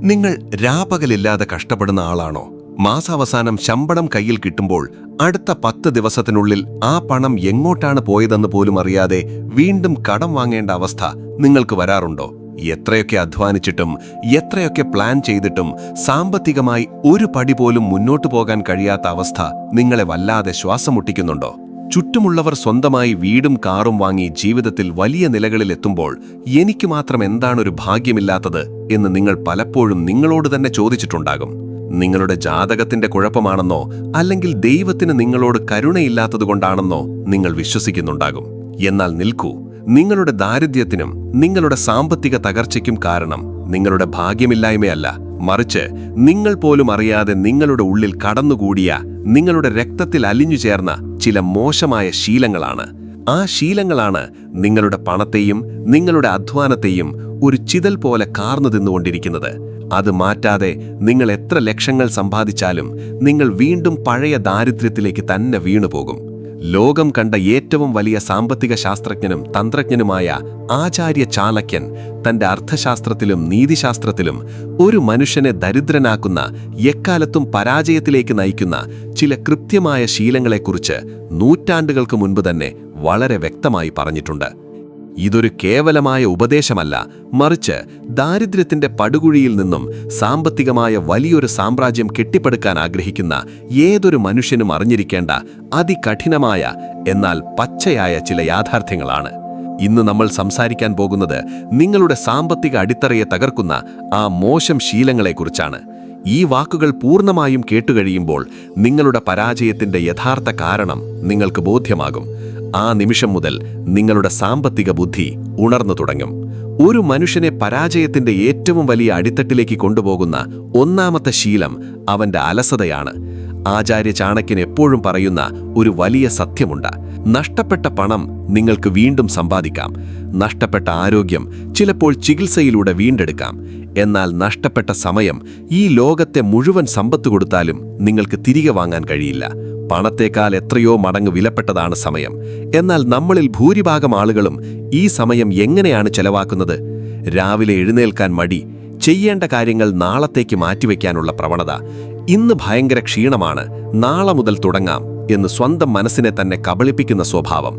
നിങ്ങൾ രാപകലില്ലാതെ കഷ്ടപ്പെടുന്ന ആളാണോ? മാസാവസാനം ശമ്പളം കയ്യിൽ കിട്ടുമ്പോൾ അടുത്ത 10 ദിവസത്തിനുള്ളിൽ ആ പണം എങ്ങോട്ടാണ് പോയതെന്ന് പോലും അറിയാതെ വീണ്ടും കടം വാങ്ങേണ്ട അവസ്ഥ നിങ്ങൾക്ക് വരാറുണ്ടോ? എത്രയൊക്കെ അധ്വാനിച്ചിട്ടും എത്രയൊക്കെ പ്ലാൻ ചെയ്തിട്ടും സാമ്പത്തികമായി ഒരു പടി പോലും മുന്നോട്ടു പോകാൻ കഴിയാത്ത അവസ്ഥ നിങ്ങളെ വല്ലാതെ ശ്വാസം മുട്ടിക്കുന്നുണ്ടോ? ചുറ്റുമുള്ളവർ സ്വന്തമായി വീടും കാറും വാങ്ങി ജീവിതത്തിൽ വലിയ നിലകളിലെത്തുമ്പോൾ എനിക്ക് മാത്രം എന്താണൊരു ഭാഗ്യമില്ലാത്തത് എന്ന് നിങ്ങൾ പലപ്പോഴും നിങ്ങളോട് തന്നെ ചോദിച്ചിട്ടുണ്ടാകും. നിങ്ങളുടെ ജാതകത്തിന്റെ കുഴപ്പമാണെന്നോ അല്ലെങ്കിൽ ദൈവത്തിന് നിങ്ങളോട് കരുണയില്ലാത്തതുകൊണ്ടാണെന്നോ നിങ്ങൾ വിശ്വസിക്കുന്നുണ്ടാകും. എന്നാൽ നിൽക്കൂ, നിങ്ങളുടെ ദാരിദ്ര്യത്തിനും നിങ്ങളുടെ സാമ്പത്തിക തകർച്ചയ്ക്കും കാരണം നിങ്ങളുടെ ഭാഗ്യമില്ലായ്മയല്ല, മറിച്ച് നിങ്ങൾ പോലും അറിയാതെ നിങ്ങളുടെ ഉള്ളിൽ കടന്നുകൂടിയ, നിങ്ങളുടെ രക്തത്തിൽ അലിഞ്ഞു ചേർന്ന ചില മോശമായ ശീലങ്ങളാണ്. ആ ശീലങ്ങളാണ് നിങ്ങളുടെ പണത്തെയും നിങ്ങളുടെ അധ്വാനത്തെയും ഒരു ചിതൽ പോലെ കാർന്നു തിന്നുകൊണ്ടിരിക്കുന്നത്. അത് മാറ്റാതെ നിങ്ങൾ എത്ര ലക്ഷങ്ങൾ സമ്പാദിച്ചാലും നിങ്ങൾ വീണ്ടും പഴയ ദാരിദ്ര്യത്തിലേക്ക് തന്നെ വീണുപോകും. ലോകം കണ്ട ഏറ്റവും വലിയ സാമ്പത്തിക ശാസ്ത്രജ്ഞനും തന്ത്രജ്ഞനുമായ ആചാര്യ ചാണക്യൻ തന്റെ അർത്ഥശാസ്ത്രത്തിലും നീതിശാസ്ത്രത്തിലും ഒരു മനുഷ്യനെ ദരിദ്രനാക്കുന്ന, എക്കാലത്തും പരാജയത്തിലേക്ക് നയിക്കുന്ന ചില കൃത്യമായ ശീലങ്ങളെക്കുറിച്ച് നൂറ്റാണ്ടുകൾക്ക് മുൻപ് തന്നെ വളരെ വ്യക്തമായി പറഞ്ഞിട്ടുണ്ട്. ഇതൊരു കേവലമായ ഉപദേശമല്ല, മറിച്ച് ദാരിദ്ര്യത്തിന്റെ പടുകുഴിയിൽ നിന്നും സാമ്പത്തികമായ വലിയൊരു സാമ്രാജ്യം കെട്ടിപ്പടുക്കാൻ ആഗ്രഹിക്കുന്ന ഏതൊരു മനുഷ്യനും അറിഞ്ഞിരിക്കേണ്ട അതികഠിനമായ എന്നാൽ പച്ചയായ ചില യാഥാർത്ഥ്യങ്ങളാണ്. ഇന്ന് നമ്മൾ സംസാരിക്കാൻ പോകുന്നത് നിങ്ങളുടെ സാമ്പത്തിക അടിത്തറയെ തകർക്കുന്ന ആ മോശം ശീലങ്ങളെക്കുറിച്ചാണ്. ഈ വാക്കുകൾ പൂർണ്ണമായും കേട്ടുകഴിയുമ്പോൾ നിങ്ങളുടെ പരാജയത്തിന്റെ യഥാർത്ഥ കാരണം നിങ്ങൾക്ക് ബോധ്യമാകും. ആ നിമിഷം മുതൽ നിങ്ങളുടെ സാമ്പത്തിക ബുദ്ധി ഉണർന്നു തുടങ്ങും. ഒരു മനുഷ്യനെ പരാജയത്തിന്റെ ഏറ്റവും വലിയ അടിത്തട്ടിലേക്ക് കൊണ്ടുപോകുന്ന ഒന്നാമത്തെ ശീലം അവന്റെ അലസതയാണ്. ആചാര്യ ചാണക്യൻ എപ്പോഴും പറയുന്ന ഒരു വലിയ സത്യമുണ്ട്: നഷ്ടപ്പെട്ട പണം നിങ്ങൾക്ക് വീണ്ടും സമ്പാദിക്കാം, നഷ്ടപ്പെട്ട ആരോഗ്യം ചിലപ്പോൾ ചികിത്സയിലൂടെ വീണ്ടെടുക്കാം, എന്നാൽ നഷ്ടപ്പെട്ട സമയം ഈ ലോകത്തെ മുഴുവൻ സമ്പത്ത് കൊടുത്താലും നിങ്ങൾക്ക് തിരികെ വാങ്ങാൻ കഴിയില്ല. പണത്തേക്കാൾ എത്രയോ മടങ്ങ് വിലപ്പെട്ടതാണ് സമയം. എന്നാൽ നമ്മളിൽ ഭൂരിഭാഗം ആളുകളും ഈ സമയം എങ്ങനെയാണ് ചെലവാക്കുന്നത്? രാവിലെ എഴുന്നേൽക്കാൻ മടി, ചെയ്യേണ്ട കാര്യങ്ങൾ നാളത്തേക്ക് മാറ്റിവെക്കാനുള്ള പ്രവണത, ഇന്ന് ഭയങ്കര ക്ഷീണമാണ്, നാളെ മുതൽ തുടങ്ങാം എന്ന് സ്വന്തം മനസ്സിനെ തന്നെ കബളിപ്പിക്കുന്ന സ്വഭാവം.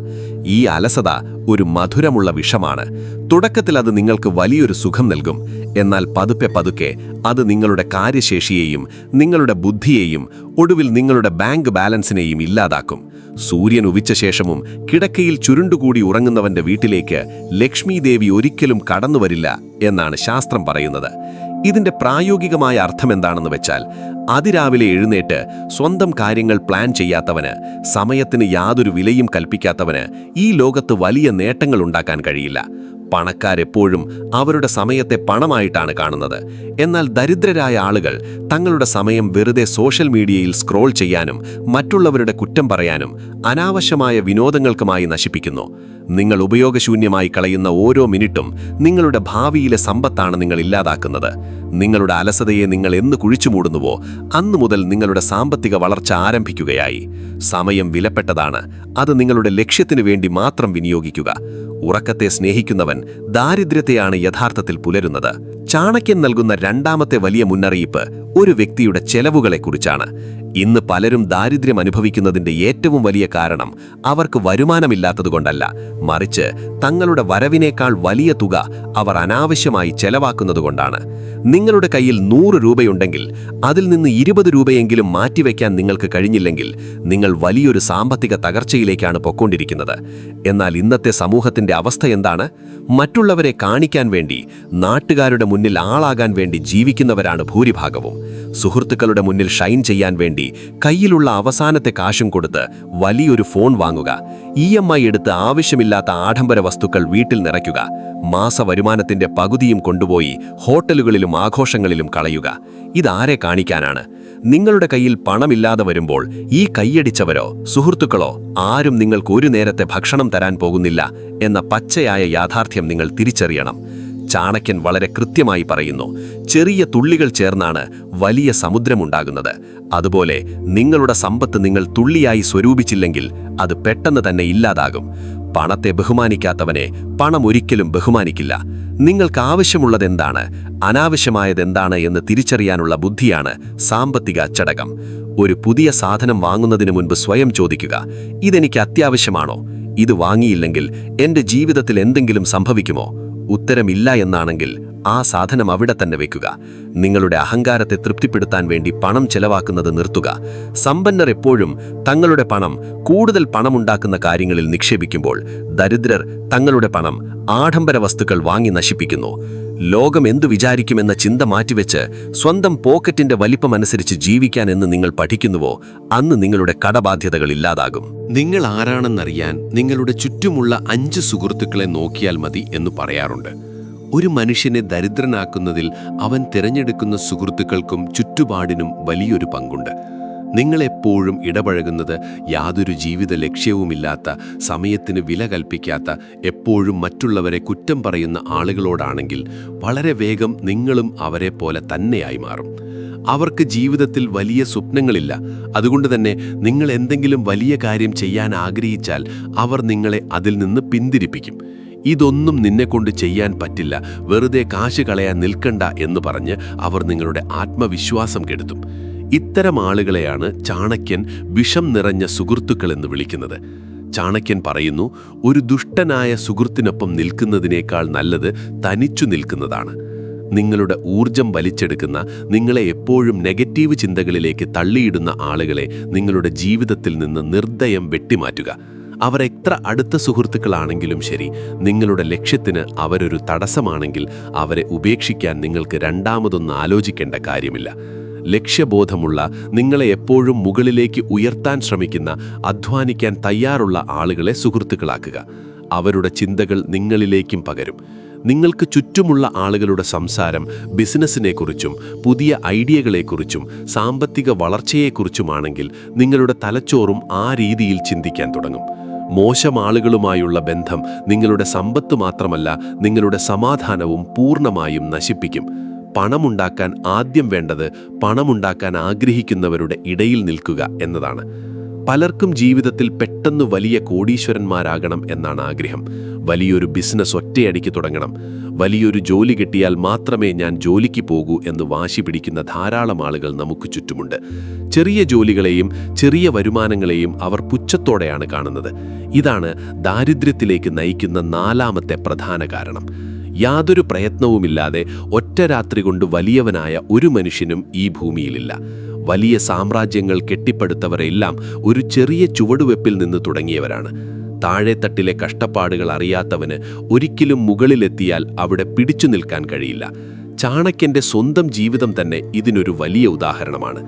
ഈ അലസത ഒരു മധുരമുള്ള വിഷമാണ്. തുടക്കത്തിൽ അത് നിങ്ങൾക്ക് വലിയൊരു സുഖം നൽകും, എന്നാൽ പതുക്കെ പതുക്കെ അത് നിങ്ങളുടെ കാര്യശേഷിയെയും നിങ്ങളുടെ ബുദ്ധിയെയും ഒടുവിൽ നിങ്ങളുടെ ബാങ്ക് ബാലൻസിനെയും ഇല്ലാതാക്കും. സൂര്യൻ ഉദിച്ച ശേഷവും കിടക്കയിൽ ചുരുണ്ടുകൂടി ഉറങ്ങുന്നവന്റെ വീട്ടിലേക്ക് ലക്ഷ്മി ദേവി ഒരിക്കലും കടന്നുവരില്ല എന്നാണ് ശാസ്ത്രം പറയുന്നത്. ഇതിന്റെ പ്രായോഗികമായ അർത്ഥം എന്താണെന്ന് വെച്ചാൽ, അതിരാവിലെ എഴുന്നേറ്റ് സ്വന്തം കാര്യങ്ങൾ പ്ലാൻ ചെയ്യാത്തവന്, സമയത്തിന് യാതൊരു വിലയും കൽപ്പിക്കാത്തവന് ഈ ലോകത്ത് വലിയ നേട്ടങ്ങൾ ഉണ്ടാക്കാൻ കഴിയില്ല. പണക്കാരെപ്പോഴും അവരുടെ സമയത്തെ പണമായിട്ടാണ് കാണുന്നത്. എന്നാൽ ദരിദ്രരായ ആളുകൾ തങ്ങളുടെ സമയം വെറുതെ സോഷ്യൽ മീഡിയയിൽ സ്ക്രോൾ ചെയ്യാനും മറ്റുള്ളവരുടെ കുറ്റം പറയാനും അനാവശ്യമായ വിനോദങ്ങൾക്കുമായി നശിപ്പിക്കുന്നു. നിങ്ങൾ ഉപയോഗശൂന്യമായി കളയുന്ന ഓരോ മിനിറ്റും നിങ്ങളുടെ ഭാവിയിലെ സമ്പത്താണ് നിങ്ങൾ ഇല്ലാതാക്കുന്നത്. നിങ്ങളുടെ അലസതയെ നിങ്ങൾ എന്ന് കുഴിച്ചുമൂടുന്നുവോ അന്നു മുതൽ നിങ്ങളുടെ സാമ്പത്തിക വളർച്ച ആരംഭിക്കുകയായി. സമയം വിലപ്പെട്ടതാണ്, അത് നിങ്ങളുടെ ലക്ഷ്യത്തിനു വേണ്ടി മാത്രം വിനിയോഗിക്കുക. ഉറക്കത്തെ സ്നേഹിക്കുന്നവൻ ദാരിദ്ര്യത്തെയാണ് യഥാർത്ഥത്തിൽ പുലരുന്നത്. ചാണക്യൻ നൽകുന്ന രണ്ടാമത്തെ വലിയ മുന്നറിയിപ്പ് ഒരു വ്യക്തിയുടെ ചെലവുകളെക്കുറിച്ചാണ്. ഇന്ന് പലരും ദാരിദ്ര്യം അനുഭവിക്കുന്നതിന്റെ ഏറ്റവും വലിയ കാരണം അവർക്ക് വരുമാനമില്ലാത്തതുകൊണ്ടല്ല, മറിച്ച് തങ്ങളുടെ വരവിനേക്കാൾ വലിയ തുക അവർ അനാവശ്യമായി ചെലവാക്കുന്നതുകൊണ്ടാണ്. നിങ്ങളുടെ കയ്യിൽ 100 രൂപയുണ്ടെങ്കിൽ അതിൽ നിന്ന് 20 രൂപയെങ്കിലും മാറ്റിവെക്കാൻ നിങ്ങൾക്ക് കഴിഞ്ഞില്ലെങ്കിൽ നിങ്ങൾ വലിയൊരു സാമ്പത്തിക തകർച്ചയിലേക്കാണ് പൊയ്ക്കൊണ്ടിരിക്കുന്നത്. എന്നാൽ ഇന്നത്തെ സമൂഹത്തിന്റെ അവസ്ഥ എന്താണ്? മറ്റുള്ളവരെ കാണിക്കാൻ വേണ്ടി, നാട്ടുകാരുടെ മുന്നിൽ ആളാകാൻ വേണ്ടി ജീവിക്കുന്നവരാണ് ഭൂരിഭാഗവും. സുഹൃത്തുക്കളുടെ മുന്നിൽ ഷൈൻ ചെയ്യാൻ വേണ്ടി കയ്യിലുള്ള അവസാനത്തെ കാശും കൊടുത്ത് വലിയൊരു ഫോൺ വാങ്ങുക, EMI എടുത്ത് ആവശ്യമില്ലാത്ത ആഡംബര വസ്തുക്കൾ വീട്ടിൽ നിറയ്ക്കുക, മാസവരുമാനത്തിന്റെ പകുതിയും കൊണ്ടുപോയി ഹോട്ടലുകളിലും ആഘോഷങ്ങളിലും കളയുക. ഇതാരെ കാണിക്കാനാണ്? നിങ്ങളുടെ കയ്യിൽ പണമില്ലാതെ വരുമ്പോൾ ഈ കൈയടിച്ചവരോ സുഹൃത്തുക്കളോ ആരും നിങ്ങൾക്ക് ഒരു നേരത്തെ ഭക്ഷണം തരാൻ പോകുന്നില്ല എന്ന പച്ചയായ യാഥാർത്ഥ്യം നിങ്ങൾ തിരിച്ചറിയണം. ചാണക്യൻ വളരെ കൃത്യമായി പറയുന്നു, ചെറിയ തുള്ളികൾ ചേർന്നാണ് വലിയ സമുദ്രമുണ്ടാകുന്നത്. അതുപോലെ നിങ്ങളുടെ സമ്പത്ത് നിങ്ങൾ തുള്ളിയായി സ്വരൂപിച്ചില്ലെങ്കിൽ അത് പെട്ടെന്ന് തന്നെ ഇല്ലാതാകും. പണത്തെ ബഹുമാനിക്കാത്തവനെ പണം ഒരിക്കലും ബഹുമാനിക്കില്ല. നിങ്ങൾക്ക് ആവശ്യമുള്ളതെന്താണ്, അനാവശ്യമായതെന്താണ് എന്ന് തിരിച്ചറിയാനുള്ള ബുദ്ധിയാണ് സാമ്പത്തിക അച്ചടക്കം. ഒരു പുതിയ സാധനം വാങ്ങുന്നതിന് മുൻപ് സ്വയം ചോദിക്കുക, ഇതെനിക്ക് അത്യാവശ്യമാണോ? ഇത് വാങ്ങിയില്ലെങ്കിൽ എൻ്റെ ജീവിതത്തിൽ എന്തെങ്കിലും സംഭവിക്കുമോ? ഉത്തരമില്ല എന്നാണെങ്കിൽ ആ സാധനം അവിടെ തന്നെ വെക്കുക. നിങ്ങളുടെ അഹങ്കാരത്തെ തൃപ്തിപ്പെടുത്താൻ വേണ്ടി പണം ചെലവാക്കുന്നത് നിർത്തുക. സമ്പന്നർ എപ്പോഴും തങ്ങളുടെ പണം കൂടുതൽ പണമുണ്ടാക്കുന്ന കാര്യങ്ങളിൽ നിക്ഷേപിക്കുമ്പോൾ ദരിദ്രർ തങ്ങളുടെ പണം ആഡംബര വസ്തുക്കൾ വാങ്ങി നശിപ്പിക്കുന്നു. ലോകം എന്തു വിചാരിക്കുമെന്ന ചിന്ത മാറ്റിവെച്ച് സ്വന്തം പോക്കറ്റിന്റെ വലിപ്പമനുസരിച്ച് ജീവിക്കാൻ എന്ന് നിങ്ങൾ പഠിക്കുന്നുവോ, അന്ന് നിങ്ങളുടെ കടബാധ്യതകൾ ഇല്ലാതാകും. നിങ്ങൾ ആരാണെന്നറിയാൻ നിങ്ങളുടെ ചുറ്റുമുള്ള 5 സുഹൃത്തുക്കളെ നോക്കിയാൽ മതി എന്ന് പറയാറുണ്ട്. ഒരു മനുഷ്യനെ ദരിദ്രനാക്കുന്നതിൽ അവൻ തിരഞ്ഞെടുക്കുന്ന സുഹൃത്തുക്കൾക്കും ചുറ്റുപാടിനും വലിയൊരു പങ്കുണ്ട്. നിങ്ങളെപ്പോഴും ഇടപഴകുന്നത് യാതൊരു ജീവിത ലക്ഷ്യവുമില്ലാത്ത, സമയത്തിന് വില കൽപ്പിക്കാത്ത, എപ്പോഴും മറ്റുള്ളവരെ കുറ്റം പറയുന്ന ആളുകളോടാണെങ്കിൽ വളരെ വേഗം നിങ്ങളും അവരെ പോലെ തന്നെയായി മാറും. അവർക്ക് ജീവിതത്തിൽ വലിയ സ്വപ്നങ്ങളില്ല. അതുകൊണ്ട് തന്നെ നിങ്ങൾ എന്തെങ്കിലും വലിയ കാര്യം ചെയ്യാൻ ആഗ്രഹിച്ചാൽ അവർ നിങ്ങളെ അതിൽ നിന്ന് പിന്തിരിപ്പിക്കും. ഇതൊന്നും നിന്നെക്കൊണ്ട് ചെയ്യാൻ പറ്റില്ല, വെറുതെ കാശ് കളയാൻ നിൽക്കണ്ട എന്ന് പറഞ്ഞ് അവർ നിങ്ങളുടെ ആത്മവിശ്വാസം കെടുത്തും. ഇത്തരം ആളുകളെയാണ് ചാണക്യൻ വിഷം നിറഞ്ഞ സുഹൃത്തുക്കൾ എന്ന് വിളിക്കുന്നത്. ചാണക്യൻ പറയുന്നു, ഒരു ദുഷ്ടനായ സുഹൃത്തിനൊപ്പം നിൽക്കുന്നതിനേക്കാൾ നല്ലത് തനിച്ചു നിൽക്കുന്നതാണ്. നിങ്ങളുടെ ഊർജം വലിച്ചെടുക്കുന്ന, നിങ്ങളെ എപ്പോഴും നെഗറ്റീവ് ചിന്തകളിലേക്ക് തള്ളിയിടുന്ന ആളുകളെ നിങ്ങളുടെ ജീവിതത്തിൽ നിന്ന് നിർദ്ദയം വെട്ടിമാറ്റുക. അവർ എത്ര അടുത്ത സുഹൃത്തുക്കളാണെങ്കിലും ശരി, നിങ്ങളുടെ ലക്ഷ്യത്തിന് അവരൊരു തടസ്സമാണെങ്കിൽ അവരെ ഉപേക്ഷിക്കാൻ നിങ്ങൾക്ക് രണ്ടാമതൊന്നും ആലോചിക്കേണ്ട കാര്യമില്ല. ലക്ഷ്യബോധമുള്ള, നിങ്ങളെ എപ്പോഴും മുകളിലേക്ക് ഉയർത്താൻ ശ്രമിക്കുന്ന, അധ്വാനിക്കാൻ തയ്യാറുള്ള ആളുകളെ സുഹൃത്തുക്കളാക്കുക. അവരുടെ ചിന്തകൾ നിങ്ങളിലേക്കും പകരും. നിങ്ങൾക്ക് ചുറ്റുമുള്ള ആളുകളുടെ സംസാരം ബിസിനസ്സിനെക്കുറിച്ചും പുതിയ ഐഡിയകളെക്കുറിച്ചും സാമ്പത്തിക വളർച്ചയെക്കുറിച്ചുമാണെങ്കിൽ നിങ്ങളുടെ തലച്ചോറും ആ രീതിയിൽ ചിന്തിക്കാൻ തുടങ്ങും. മോശം ആളുകളുമായുള്ള ബന്ധം നിങ്ങളുടെ സമ്പത്ത് മാത്രമല്ല, നിങ്ങളുടെ സമാധാനവും പൂർണ്ണമായും നശിപ്പിക്കും. പണമുണ്ടാക്കാൻ ആദ്യം വേണ്ടത് പണമുണ്ടാക്കാൻ ആഗ്രഹിക്കുന്നവരുടെ ഇടയിൽ നിൽക്കുക എന്നതാണ്. പലർക്കും ജീവിതത്തിൽ പെട്ടെന്ന് വലിയ കോടീശ്വരന്മാരാകണം എന്നാണ് ആഗ്രഹം. വലിയൊരു ബിസിനസ് ഒറ്റയടിക്ക് തുടങ്ങണം, വലിയൊരു ജോലി കിട്ടിയാൽ മാത്രമേ ഞാൻ ജോലിക്ക് പോകൂ എന്ന് വാശി പിടിക്കുന്ന ധാരാളം ആളുകൾ നമുക്ക് ചുറ്റുമുണ്ട്. ചെറിയ ജോലികളെയും ചെറിയ വരുമാനങ്ങളെയും അവർ പുച്ഛത്തോടെയാണ് കാണുന്നത്. ഇതാണ് ദാരിദ്ര്യത്തിലേക്ക് നയിക്കുന്ന 4ാമത്തെ പ്രധാന കാരണം. യാതൊരു പ്രയത്നവുമില്ലാതെ ഒറ്റ രാത്രി കൊണ്ട് വലിയവനായ ഒരു മനുഷ്യനും ഈ ഭൂമിയിലില്ല. വലിയ സാമ്രാജ്യങ്ങൾ കെട്ടിപ്പടുത്തവരെല്ലാം ഒരു ചെറിയ ചുവടുവെപ്പിൽ നിന്ന് തുടങ്ങിയവരാണ്. താഴെത്തട്ടിലെ കഷ്ടപ്പാടുകൾ അറിയാത്തവന് ഒരിക്കലും മുകളിലെത്തിയാൽ അവിടെ പിടിച്ചു നിൽക്കാൻ കഴിയില്ല. ചാണക്യന്റെ സ്വന്തം ജീവിതം തന്നെ ഇതിനൊരു വലിയ ഉദാഹരണമാണ്.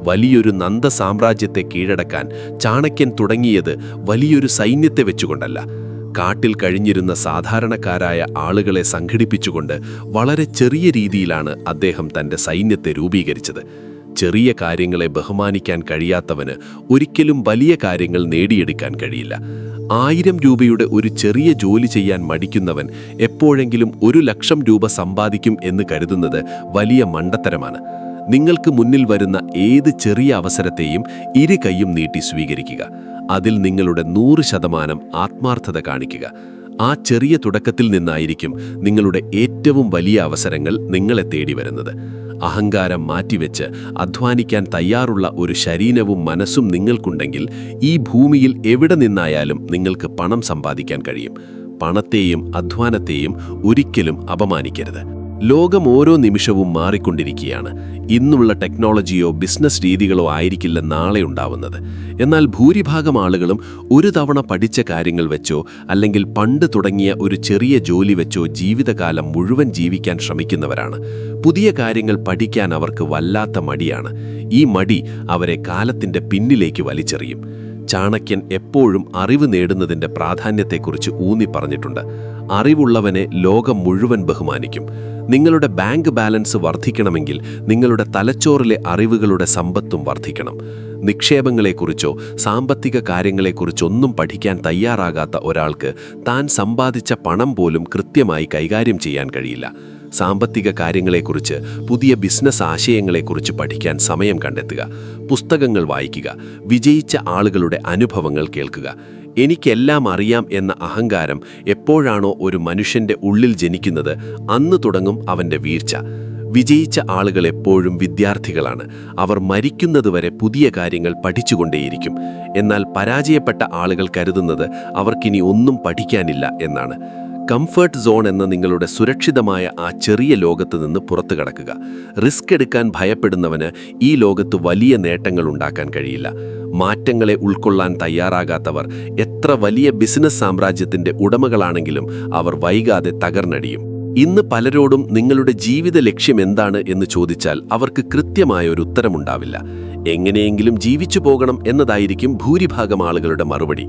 വലിയൊരു നന്ദ സാമ്രാജ്യത്തെ കീഴടക്കാൻ ചാണക്യൻ തുടങ്ങിയത് വലിയൊരു സൈന്യത്തെ വെച്ചുകൊണ്ടല്ല. കാട്ടിൽ കഴിഞ്ഞിരുന്ന സാധാരണക്കാരായ ആളുകളെ സംഘടിപ്പിച്ചുകൊണ്ട് വളരെ ചെറിയ രീതിയിലാണ് അദ്ദേഹം തൻ്റെ സൈന്യത്തെ രൂപീകരിച്ചത്. ചെറിയ കാര്യങ്ങളെ ബഹുമാനിക്കാൻ കഴിയാത്തവന് ഒരിക്കലും വലിയ കാര്യങ്ങൾ നേടിയെടുക്കാൻ കഴിയില്ല. 1000 രൂപയുടെ ഒരു ചെറിയ ജോലി ചെയ്യാൻ മടിക്കുന്നവൻ എപ്പോഴെങ്കിലും 1,00,000 രൂപ സമ്പാദിക്കും എന്ന് കരുതുന്നത് വലിയ മണ്ടത്തരമാണ്. നിങ്ങൾക്ക് മുന്നിൽ വരുന്ന ഏത് ചെറിയ അവസരത്തെയും ഇരു കൈയും നീട്ടി സ്വീകരിക്കുക. അതിൽ നിങ്ങളുടെ 100% ആത്മാർത്ഥത കാണിക്കുക. ആ ചെറിയ തുടക്കത്തിൽ നിന്നായിരിക്കും നിങ്ങളുടെ ഏറ്റവും വലിയ അവസരങ്ങൾ നിങ്ങളെ തേടി വരുന്നത്. അഹങ്കാരം മാറ്റിവെച്ച് അധ്വാനിക്കാൻ തയ്യാറുള്ള ഒരു ശരീരവും മനസ്സും നിങ്ങൾക്കുണ്ടെങ്കിൽ ഈ ഭൂമിയിൽ എവിടെ നിന്നായാലും നിങ്ങൾക്ക് പണം സമ്പാദിക്കാൻ കഴിയും. പണത്തെയും അധ്വാനത്തെയും ഒരിക്കലും അപമാനിക്കരുത്. ലോകം ഓരോ നിമിഷവും മാറിക്കൊണ്ടിരിക്കുകയാണ്. ഇന്നുള്ള ടെക്നോളജിയോ ബിസിനസ് രീതികളോ ആയിരിക്കില്ല നാളെ ഉണ്ടാവുന്നത്. എന്നാൽ ഭൂരിഭാഗം ആളുകളും ഒരു തവണ പഠിച്ച കാര്യങ്ങൾ വെച്ചോ അല്ലെങ്കിൽ പണ്ട് തുടങ്ങിയ ഒരു ചെറിയ ജോലി വെച്ചോ ജീവിതകാലം മുഴുവൻ ജീവിക്കാൻ ശ്രമിക്കുന്നവരാണ്. പുതിയ കാര്യങ്ങൾ പഠിക്കാൻ അവർക്ക് വല്ലാത്ത മടിയാണ്. ഈ മടി അവരെ കാലത്തിൻ്റെ പിന്നിലേക്ക് വലിച്ചെറിയും. ചാണക്യൻ എപ്പോഴും അറിവ് നേടുന്നതിൻ്റെ പ്രാധാന്യത്തെക്കുറിച്ച് ഊന്നി പറഞ്ഞിട്ടുണ്ട്. അറിവുള്ളവനെ ലോകം മുഴുവൻ ബഹുമാനിക്കും. നിങ്ങളുടെ ബാങ്ക് ബാലൻസ് വർദ്ധിക്കണമെങ്കിൽ നിങ്ങളുടെ തലച്ചോറിലെ അറിവുകളുടെ സമ്പത്തും വർദ്ധിക്കണം. നിക്ഷേപങ്ങളെക്കുറിച്ചോ സാമ്പത്തിക കാര്യങ്ങളെക്കുറിച്ചൊന്നും പഠിക്കാൻ തയ്യാറാകാത്ത ഒരാൾക്ക് താൻ സമ്പാദിച്ച പണം പോലും കൃത്യമായി കൈകാര്യം ചെയ്യാൻ കഴിയില്ല. സാമ്പത്തിക കാര്യങ്ങളെക്കുറിച്ച്, പുതിയ ബിസിനസ് ആശയങ്ങളെക്കുറിച്ച് പഠിക്കാൻ സമയം കണ്ടെത്തുക. പുസ്തകങ്ങൾ വായിക്കുക. വിജയിച്ച ആളുകളുടെ അനുഭവങ്ങൾ കേൾക്കുക. എനിക്കെല്ലാം അറിയാം എന്ന അഹങ്കാരം എപ്പോഴാണോ ഒരു മനുഷ്യന്റെ ഉള്ളിൽ ജനിക്കുന്നത്, അന്ന് തുടങ്ങും അവന്റെ വീഴ്ച. വിജയിച്ച ആളുകൾ എപ്പോഴും വിദ്യാർത്ഥികളാണ്. അവർ മരിക്കുന്നതുവരെ പുതിയ കാര്യങ്ങൾ പഠിച്ചുകൊണ്ടേയിരിക്കും. എന്നാൽ പരാജയപ്പെട്ട ആളുകൾ കരുതുന്നത് അവർക്കിനി ഒന്നും പഠിക്കാനില്ല എന്നാണ്. കംഫർട്ട് സോൺ എന്ന നിങ്ങളുടെ സുരക്ഷിതമായ ആ ചെറിയ ലോകത്ത് നിന്ന് പുറത്തു കടക്കുക. റിസ്ക് എടുക്കാൻ ഭയപ്പെടുന്നവന് ഈ ലോകത്ത് വലിയ നേട്ടങ്ങൾ ഉണ്ടാക്കാൻ കഴിയില്ല. മാറ്റങ്ങളെ ഉൾക്കൊള്ളാൻ തയ്യാറാകാത്തവർ എത്ര വലിയ ബിസിനസ് സാമ്രാജ്യത്തിന്റെ ഉടമകളാണെങ്കിലും അവർ വൈകാതെ തകർന്നടിയും. ഇന്ന് പലരോടും നിങ്ങളുടെ ജീവിത ലക്ഷ്യം എന്താണ് എന്ന് ചോദിച്ചാൽ അവർക്ക് കൃത്യമായ ഒരു ഉത്തരമുണ്ടാവില്ല. എങ്ങനെയെങ്കിലും ജീവിച്ചു പോകണം എന്നതായിരിക്കും ഭൂരിഭാഗം ആളുകളുടെ മറുപടി.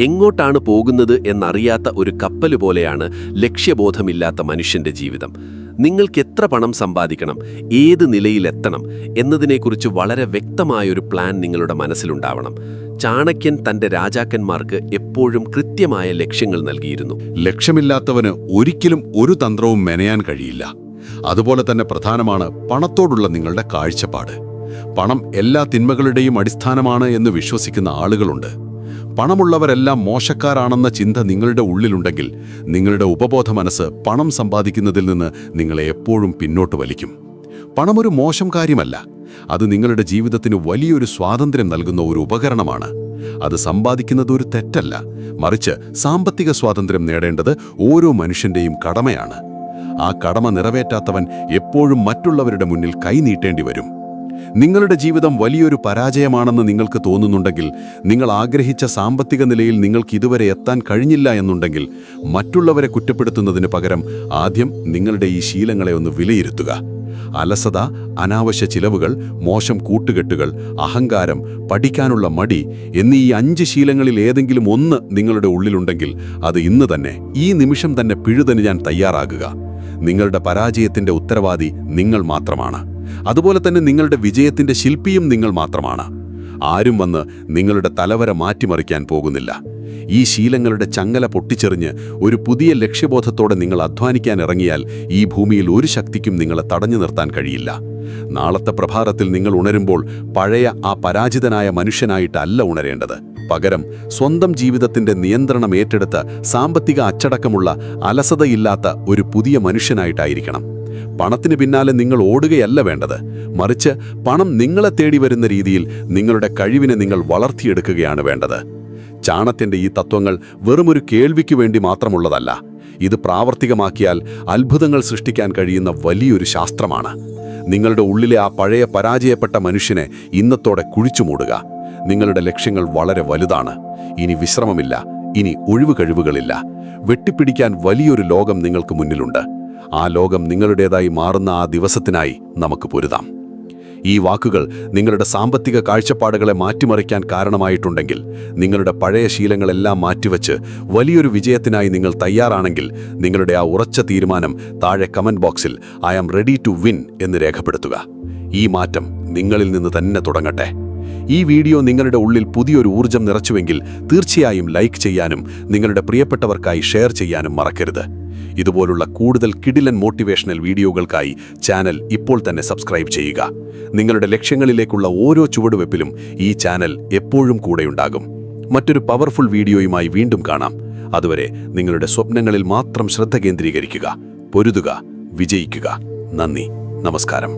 എങ്ങോട്ടാണ് പോകുന്നത് എന്നറിയാത്ത ഒരു കപ്പല് പോലെയാണ് ലക്ഷ്യബോധമില്ലാത്ത മനുഷ്യന്റെ ജീവിതം. നിങ്ങൾക്ക് എത്ര പണം സമ്പാദിക്കണം, ഏത് നിലയിലെത്തണം എന്നതിനെക്കുറിച്ച് വളരെ വ്യക്തമായൊരു പ്ലാൻ നിങ്ങളുടെ മനസ്സിലുണ്ടാവണം. ചാണക്യൻ തന്റെ രാജാക്കന്മാർക്ക് എപ്പോഴും കൃത്യമായ ലക്ഷ്യങ്ങൾ നൽകിയിരുന്നു. ലക്ഷ്യമില്ലാത്തവന് ഒരിക്കലും ഒരു തന്ത്രവും മെനയാൻ കഴിയില്ല. അതുപോലെ തന്നെ പ്രധാനമാണ് പണത്തോടുള്ള നിങ്ങളുടെ കാഴ്ചപ്പാട്. പണം എല്ലാ തിന്മകളുടെയും അടിസ്ഥാനമാണ് എന്ന് വിശ്വസിക്കുന്ന ആളുകളുണ്ട്. പണമുള്ളവരെല്ലാം മോശക്കാരാണെന്ന ചിന്ത നിങ്ങളുടെ ഉള്ളിലുണ്ടെങ്കിൽ നിങ്ങളുടെ ഉപബോധ മനസ്സ് പണം സമ്പാദിക്കുന്നതിൽ നിന്ന് നിങ്ങളെ എപ്പോഴും പിന്നോട്ട് വലിക്കും. പണമൊരു മോശം കാര്യമല്ല. അത് നിങ്ങളുടെ ജീവിതത്തിന് വലിയൊരു സ്വാതന്ത്ര്യം നൽകുന്ന ഒരു ഉപകരണമാണ്. അത് സമ്പാദിക്കുന്നത് ഒരു തെറ്റല്ല, മറിച്ച് സാമ്പത്തിക സ്വാതന്ത്ര്യം നേടേണ്ടത് ഓരോ മനുഷ്യന്റെയും കടമയാണ്. ആ കടമ നിറവേറ്റാത്തവൻ എപ്പോഴും മറ്റുള്ളവരുടെ മുന്നിൽ കൈനീട്ടേണ്ടി വരും. നിങ്ങളുടെ ജീവിതം വലിയൊരു പരാജയമാണെന്ന് നിങ്ങൾക്ക് തോന്നുന്നുണ്ടെങ്കിൽ, നിങ്ങൾ ആഗ്രഹിച്ച സാമ്പത്തിക നിലയിൽ നിങ്ങൾക്ക് ഇതുവരെ എത്താൻ കഴിഞ്ഞില്ല എന്നുണ്ടെങ്കിൽ, മറ്റുള്ളവരെ കുറ്റപ്പെടുത്തുന്നതിന് പകരം ആദ്യം നിങ്ങളുടെ ഈ ശീലങ്ങളെ ഒന്ന് വിലയിരുത്തുക. അലസത, അനാവശ്യ ചിലവുകൾ, മോശം കൂട്ടുകെട്ടുകൾ, അഹങ്കാരം, പഠിക്കാനുള്ള മടി എന്നീ ഈ 5 ശീലങ്ങളിൽ ഏതെങ്കിലും ഒന്ന് നിങ്ങളുടെ ഉള്ളിലുണ്ടെങ്കിൽ അത് ഇന്ന് തന്നെ, ഈ നിമിഷം തന്നെ പിഴുതെറിയാൻ തയ്യാറാകുക. നിങ്ങളുടെ പരാജയത്തിന്റെ ഉത്തരവാദി നിങ്ങൾ മാത്രമാണ്. അതുപോലെ തന്നെ നിങ്ങളുടെ വിജയത്തിന്റെ ശില്പിയും നിങ്ങൾ മാത്രമാണ്. ആരും വന്ന് നിങ്ങളുടെ തലവര മാറ്റിമറിക്കാൻ പോകുന്നില്ല. ഈ ശീലങ്ങളുടെ ചങ്ങല പൊട്ടിച്ചെറിഞ്ഞ് ഒരു പുതിയ ലക്ഷ്യബോധത്തോടെ നിങ്ങൾ അധ്വാനിക്കാൻ ഇറങ്ങിയാൽ ഈ ഭൂമിയിൽ ഒരു ശക്തിക്കും നിങ്ങളെ തടഞ്ഞു നിർത്താൻ കഴിയില്ല. നാളത്തെ പ്രഭാതത്തിൽ നിങ്ങൾ ഉണരുമ്പോൾ പഴയ ആ പരാജിതനായ മനുഷ്യനായിട്ടല്ല ഉണരേണ്ടത്. പകരം സ്വന്തം ജീവിതത്തിന്റെ നിയന്ത്രണം ഏറ്റെടുത്ത് സാമ്പത്തിക അച്ചടക്കമുള്ള, അലസതയില്ലാത്ത ഒരു പുതിയ മനുഷ്യനായിട്ടായിരിക്കണം. പണത്തിന് പിന്നാലെ നിങ്ങൾ ഓടുകയല്ല വേണ്ടത്, മറിച്ച് പണം നിങ്ങളെ തേടി വരുന്ന രീതിയിൽ നിങ്ങളുടെ കഴിവിനെ നിങ്ങൾ വളർത്തിയെടുക്കുകയാണ് വേണ്ടത്. ചാണക്യന്റെ ഈ തത്വങ്ങൾ വെറുമൊരു കേൾവിക്കു വേണ്ടി മാത്രമുള്ളതല്ല. ഇത് പ്രാവർത്തികമാക്കിയാൽ അത്ഭുതങ്ങൾ സൃഷ്ടിക്കാൻ കഴിയുന്ന വലിയൊരു ശാസ്ത്രമാണ്. നിങ്ങളുടെ ഉള്ളിലെ ആ പഴയ പരാജയപ്പെട്ട മനുഷ്യനെ ഇന്നത്തോടെ കുഴിച്ചുമൂടുക. നിങ്ങളുടെ ലക്ഷ്യങ്ങൾ വളരെ വലുതാണ്. ഇനി വിശ്രമമില്ല, ഇനി ഒഴിവ് കഴിവുകളില്ല. വെട്ടിപ്പിടിക്കാൻ വലിയൊരു ലോകം നിങ്ങൾക്ക് മുന്നിലുണ്ട്. ആ ലോകം നിങ്ങളുടേതായി മാറുന്ന ആ ദിവസത്തിനായി നമുക്ക് പൊരുതാം. ഈ വാക്കുകൾ നിങ്ങളുടെ സാമ്പത്തിക കാഴ്ചപ്പാടുകളെ മാറ്റിമറിക്കാൻ കാരണമായിട്ടുണ്ടെങ്കിൽ, നിങ്ങളുടെ പഴയ ശീലങ്ങളെല്ലാം മാറ്റിവെച്ച് വലിയൊരു വിജയത്തിനായി നിങ്ങൾ തയ്യാറാണെങ്കിൽ, നിങ്ങളുടെ ആ ഉറച്ച തീരുമാനം താഴെ കമന്റ് ബോക്സിൽ "I am ready to win" എന്ന് രേഖപ്പെടുത്തുക. ഈ മാറ്റം നിങ്ങളിൽ നിന്ന് തന്നെ തുടങ്ങട്ടെ. ഈ വീഡിയോ നിങ്ങളുടെ ഉള്ളിൽ പുതിയൊരു ഊർജം നിറച്ചുവെങ്കിൽ തീർച്ചയായും ലൈക്ക് ചെയ്യാനും നിങ്ങളുടെ പ്രിയപ്പെട്ടവർക്കായി ഷെയർ ചെയ്യാനും മറക്കരുത്. ഇതുപോലുള്ള കൂടുതൽ കിടിലൻ മോട്ടിവേഷണൽ വീഡിയോകൾക്കായി ചാനൽ ഇപ്പോൾ തന്നെ സബ്സ്ക്രൈബ് ചെയ്യുക. നിങ്ങളുടെ ലക്ഷ്യങ്ങളിലേക്കുള്ള ഓരോ ചുവടുവെപ്പിലും ഈ ചാനൽ എപ്പോഴും കൂടെയുണ്ടാകും. മറ്റൊരു പവർഫുൾ വീഡിയോയുമായി വീണ്ടും കാണാം. അതുവരെ നിങ്ങളുടെ സ്വപ്നങ്ങളിൽ മാത്രം ശ്രദ്ധ കേന്ദ്രീകരിക്കുക. പൊരുതുക, വിജയിക്കുക. നന്ദി, നമസ്കാരം.